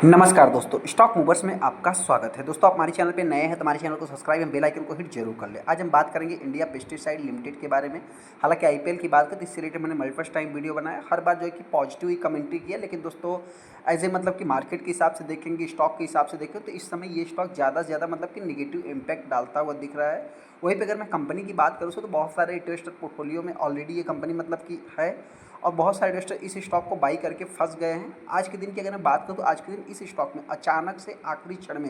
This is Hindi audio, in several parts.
नमस्कार दोस्तों, स्टॉक मूवर्स में आपका स्वागत है। दोस्तों, आप हमारे चैनल पे नए हैं तो हमारे चैनल को सब्सक्राइब एंड बेल आइकन को हिट जरूर कर लें। आज हम बात करेंगे इंडिया पेस्टिसाइड लिमिटेड के बारे में। हालांकि आईपीएल की बात करें तो इससे रिलेटेड मैंने मल्टीपल टाइम वीडियो बनाया, हर बार जो है कि पॉजिटिव ही कमेंट्री किया। लेकिन दोस्तों, एज ए मतलब कि मार्केट के हिसाब से देखेंगे, स्टॉक के हिसाब से देखें तो इस समय ये स्टॉक ज़्यादा से ज़्यादा मतलब कि निगेटिव इम्पैक्ट डालता हुआ दिख रहा है। वहीं पर अगर मैं कंपनी की बात करूँ तो बहुत सारे इन्वेस्टर पोर्टफोलियो में ऑलरेडी ये कंपनी मतलब कि है और बहुत सारे इन्वेस्टर इस स्टॉक को बाई करके फंस गए हैं। आज के दिन की अगर मैं बात करूँ तो आज के दिन इस स्टॉक में अचानक से आखिरी क्षण में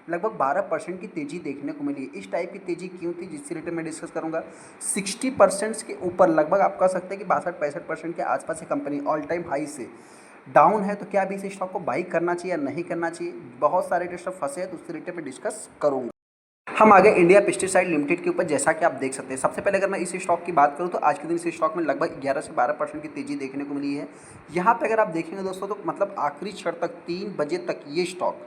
लगभग 12% की तेज़ी देखने को मिली है। इस टाइप की तेज़ी क्यों थी, जिससे रिलेटेड मैं डिस्कस करूंगा। 60% के ऊपर लगभग आप कह सकते हैं कि 62-65% के आसपास ये कंपनी ऑल टाइम हाई से डाउन है। तो क्या अभी इस स्टॉक को बाई करना चाहिए या नहीं करना चाहिए, बहुत सारे इन्वेस्टर फंसे हैं तो उससे रिलेटेड मैं डिस्कस करूँगा। हम आगे इंडिया पेस्टिसाइड लिमिटेड के ऊपर, जैसा कि आप देख सकते हैं। सबसे पहले अगर मैं इस स्टॉक की बात करूं तो आज के दिन इस स्टॉक में लगभग 11 से 12% की तेज़ी देखने को मिली है। यहां पे अगर आप देखेंगे दोस्तों तो मतलब आखिरी क्षण तक 3 बजे तक ये स्टॉक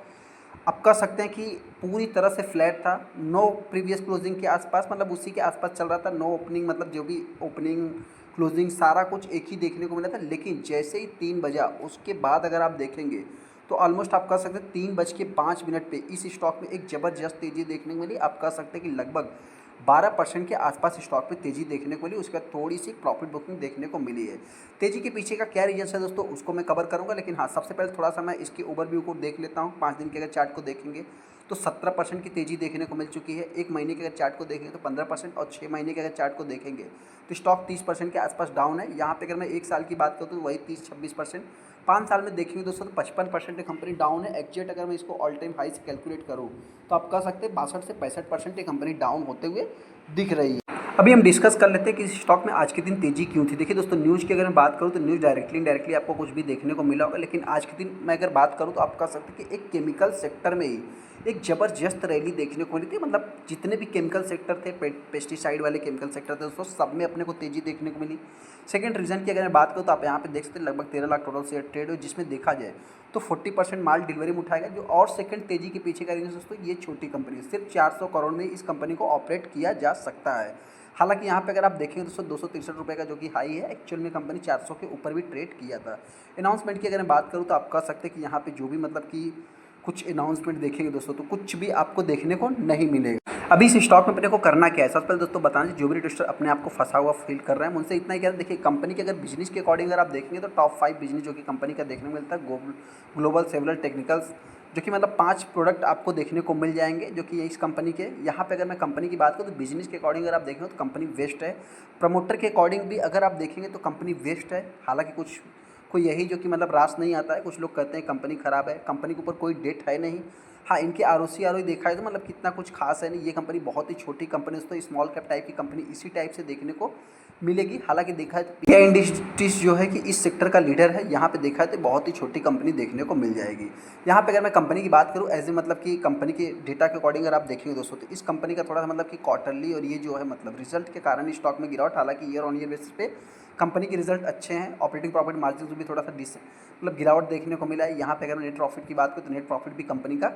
आप कह सकते हैं कि पूरी तरह से फ्लैट था। नो प्रीवियस क्लोजिंग के आसपास, मतलब उसी के आसपास चल रहा था। नो ओपनिंग, मतलब जो भी ओपनिंग क्लोजिंग सारा कुछ एक ही देखने को मिला था। लेकिन जैसे ही 3 बजा उसके बाद अगर आप देखेंगे तो ऑलमोस्ट आप कह सकते हैं 3:05 पे इस स्टॉक में एक ज़बरदस्त तेज़ी देखने को मिली। आप कह सकते हैं कि लगभग 12% के आसपास स्टॉक पे तेज़ी देखने को मिली। उसके बाद थोड़ी सी प्रॉफिट बुकिंग देखने को मिली है। तेज़ी के पीछे का क्या रीजन है दोस्तों, उसको मैं कवर करूंगा। लेकिन हाँ, सबसे पहले थोड़ा सा मैं इसकी ओवरव्यू को देख लेता हूँ। 5 दिन के अगर चार्ट को देखेंगे तो 17% की तेज़ी देखने को मिल चुकी है। 1 महीने के अगर चार्ट को देखेंगे तो 15% और 6 महीने के अगर चार्ट को देखेंगे तो स्टॉक 30% के आसपास डाउन है। यहाँ पे अगर मैं 1 साल की बात करूँ तो वही 30-26%। 5 साल में देखेंगे दोस्तों तो 55% कंपनी डाउन है। एग्जैक्ट अगर मैं इसको ऑल टाइम हाई से कैलकुलेट करूँ तो आप कह सकते हैं 62 से 65% ये कंपनी डाउन होते हुए दिख रही है। अभी हम डिस्कस कर लेते हैं कि इस स्टॉक में आज के दिन तेजी क्यों थी। देखिए दोस्तों, न्यूज़ की अगर मैं बात करूँ तो न्यूज़ डायरेक्टली इनडायरेक्टली आपको कुछ भी देखने को मिला होगा। लेकिन आज के दिन मैं अगर बात करूँ तो आप कह सकते हैं कि एक केमिकल सेक्टर में ही एक ज़बरदस्त रैली देखने को मिली थी। मतलब जितने भी केमिकल सेक्टर थे, पेस्टिसाइड वाले केमिकल सेक्टर थे दोस्तों, सब में अपने को तेज़ी देखने को मिली। सेकंड रीज़न की अगर मैं बात करूँ तो आप यहाँ पे देख सकते हैं लगभग 13 लाख टोटल शेयर ट्रेड हुए, जिसमें देखा जाए तो 40% माल डिलीवरी में उठाएगा। जो और सेकंड तेज़ी के पीछे का रीज़न दोस्तों, ये छोटी कंपनी, सिर्फ 400 करोड़ में इस कंपनी को ऑपरेट किया जा सकता है। हालांकि यहाँ पे अगर आप देखेंगे दोस्तों 263 रुपये का जो कि हाई है, एक्चुअल में कंपनी 400 के ऊपर भी ट्रेड किया था। अनाउंसमेंट की अगर मैं बात करूँ तो आप कह सकते हैं कि यहाँ पे जो भी मतलब कि कुछ अनाउंसमेंट देखेंगे दोस्तों तो कुछ भी आपको देखने को नहीं मिलेगा। अभी इस स्टॉक में अपने को करना क्या है, सबसे पहले दोस्तों बताना, जो भी इन्वेस्टर अपने आप को फंसा हुआ फील कर रहे हैं उनसे इतना ही कहना, देखिए कंपनी के अगर बिजनेस के अकॉर्डिंग अगर आप देखेंगे तो टॉप 5 बिजनेस जो कि कंपनी का देखने को मिलता है, ग्लोबल सेवरल टेक्निकल्स, जो कि मतलब 5 प्रोडक्ट आपको देखने को मिल जाएंगे जो कि इस कंपनी के। यहाँ पे अगर मैं कंपनी की बात करूँ तो बिजनेस के अकॉर्डिंग अगर आप देखेंगे तो कंपनी वेस्ट है। प्रमोटर के अकॉर्डिंग भी अगर आप देखेंगे तो कंपनी वेस्ट है। हालांकि कुछ कोई यही जो कि मतलब रास नहीं आता है, कुछ लोग कहते हैं कंपनी ख़राब है, कंपनी के ऊपर कोई डेट है नहीं। हाँ, इनके आरओई देखा है तो मतलब कितना कुछ खास है नहीं। ये कंपनी बहुत ही छोटी कंपनी, दोस्तों स्मॉल कैप टाइप की कंपनी इसी टाइप से देखने को मिलेगी। हालांकि देखा है तो पीआई इंडस्ट्रीज जो है कि इस सेक्टर का लीडर है, यहाँ पे देखा है तो बहुत ही छोटी कंपनी देखने को मिल जाएगी। यहाँ पे अगर मैं कंपनी की बात करूँ एज ए मतलब कि कंपनी के डेटा के अकॉर्डिंग अगर आप देखेंगे दोस्तों तो इस कंपनी का थोड़ा सा मतलब कि क्वार्टरली और ये जो है मतलब रिजल्ट के कारण स्टॉक में गिरावट। हालांकि ईयर ऑन ईयर बेसिस पे कंपनी के रिजल्ट अच्छे हैं। ऑपरेटिंग प्रॉफिट मार्जिन में भी थोड़ा सा मतलब गिरावट देखने को मिला है। यहाँ पे अगर मैं नेट प्रॉफिट की बात करूँ तो नेट प्रॉफिट भी कंपनी का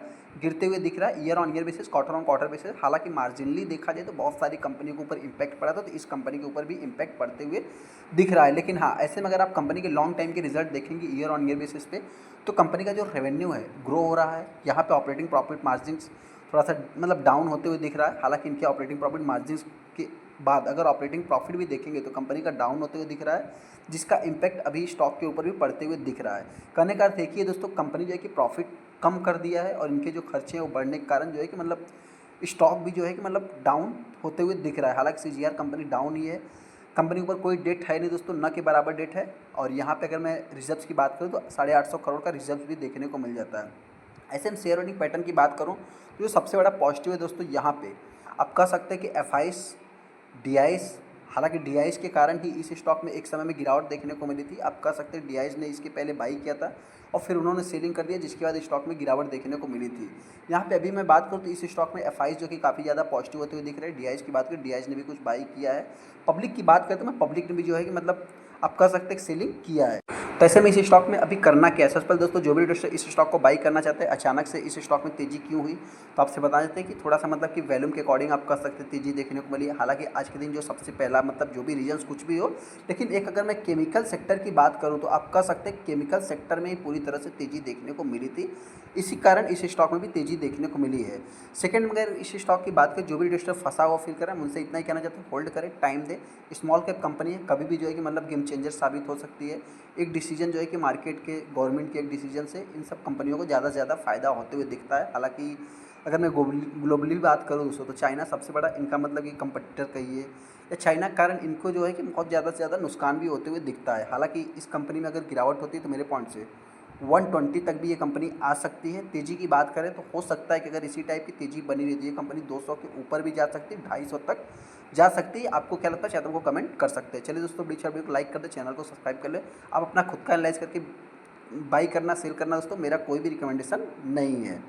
गिरते हुए दिख रहा है year on year basis, quarter on quarter basis. हालांकि मार्जिनली देखा जाए तो बहुत सारी कंपनियों के ऊपर इंपैक्ट पड़ा था, तो इस कंपनी के ऊपर भी इंपैक्ट पड़ते हुए दिख रहा है। लेकिन हाँ, ऐसे में अगर आप कंपनी के लॉन्ग टाइम के रिजल्ट देखेंगे ईयर ऑन ईयर बेसिस पे तो कंपनी का जो रेवेन्यू है ग्रो हो रहा है। यहाँ पे ऑपरेटिंग प्रॉफिट मार्जिन थोड़ा सा मतलब डाउन होते हुए दिख रहा है। हालांकि इनके ऑपरेटिंग प्रॉफिट मार्जिन के बाद अगर ऑपरेटिंग प्रॉफिट भी देखेंगे तो कंपनी का डाउन होते हुए दिख रहा है, जिसका इम्पैक्ट अभी स्टॉक के ऊपर भी पड़ते हुए दिख रहा है। कहने का अर्थ देखिए दोस्तों, कंपनी जो है कि प्रॉफिट कम कर दिया है और इनके जो खर्चे हैं वो बढ़ने के कारण जो है कि मतलब स्टॉक भी जो है कि मतलब डाउन होते हुए दिख रहा है। हालांकि सीजीआर कंपनी डाउन ही है, कंपनी के ऊपर कोई डेट है नहीं दोस्तों, न के बराबर डेट है। और यहाँ पे अगर मैं रिजर्व्स की बात करूँ तो 850 करोड़ का रिजर्व भी देखने को मिल जाता है। ऐसे में शेयर होल्डिंग पैटर्न की बात करूँ तो जो सबसे बड़ा पॉजिटिव है दोस्तों, यहाँ पे आप कह सकते हैं कि एफआईस, डीआईएस। हालांकि डीआईएस के कारण ही इस स्टॉक में एक समय में गिरावट देखने को मिली थी। आप कह सकते हैं डीआईएस ने इसके पहले बाई किया था और फिर उन्होंने सेलिंग कर दिया, जिसके बाद स्टॉक में गिरावट देखने को मिली थी। यहाँ पे अभी मैं बात करूँ तो इस स्टॉक में एफआईस जो कि काफ़ी ज़्यादा पॉजिटिव होते हुए दिख रहे हैं। डीआईएस की बात करें, डीआईएस ने भी कुछ बाई किया है। पब्लिक की बात करें तो मैं पब्लिक ने भी जो है कि मतलब आप कह सकते हैं सेलिंग किया है। तो ऐसे में इस स्टॉक में अभी करना क्या है? सबसे पहले दोस्तों जो भी इन्वेस्टर इस स्टॉक को बाई करना चाहते हैं, अचानक से इस स्टॉक में तेज़ी क्यों हुई, तो आपसे बता देते हैं कि थोड़ा-सा मतलब कि वॉल्यूम के अकॉर्डिंग आप कर सकते हैं तेज़ी देखने को मिली है। हालाँकि आज के दिन जो सबसे पहला मतलब जो भी रीज़न्स कुछ भी हो, लेकिन एक अगर मैं केमिकल सेक्टर की बात करूँ तो आप कह सकते हैं केमिकल सेक्टर में ही पूरी तरह से तेज़ी देखने को मिली थी। इसी कारण इस स्टॉक में भी तेज़ी देखने को मिली है। सेकंड, अगर इस स्टॉक की बात करें, जो भी इन्वेस्टर फँसा हुआ फील कर रहा है, मैं उनसे इतना ही कहना चाहता हूँ, होल्ड करें, टाइम दें। स्मॉल कैप कंपनी है, कभी भी जो है कि मतलब गेम चेंजर साबित हो सकती है। एक डिसीजन जो है कि मार्केट के गवर्नमेंट के एक डिसीजन से इन सब कंपनियों को ज़्यादा से ज़्यादा फ़ायदा होते हुए दिखता है। हालाँकि अगर मैं ग्लोबली बात करूँ दोस्तों, तो चाइना सबसे बड़ा इनका मतलब कि कंपटीटर कहिए या चाइना के कारण इनको जो है कि बहुत ज़्यादा से ज़्यादा नुकसान भी होते हुए दिखता है। हालाँकि इस कंपनी में अगर गिरावट होती है तो मेरे पॉइंट से 120 तक भी ये कंपनी आ सकती है। तेज़ी की बात करें तो हो सकता है कि अगर इसी टाइप की तेज़ी बनी रहती है, ये कंपनी 200 के ऊपर भी जा सकती है, 250 तक जा सकती है। आपको क्या लगता है, शायद हमको कमेंट कर सकते हैं। चलिए दोस्तों, वीडियो को लाइक कर दें, चैनल को सब्सक्राइब कर लें। आप अपना खुद का एनालाइज़ करके बाई करना, सेल करना दोस्तों मेरा कोई भी रिकमेंडेशन नहीं है।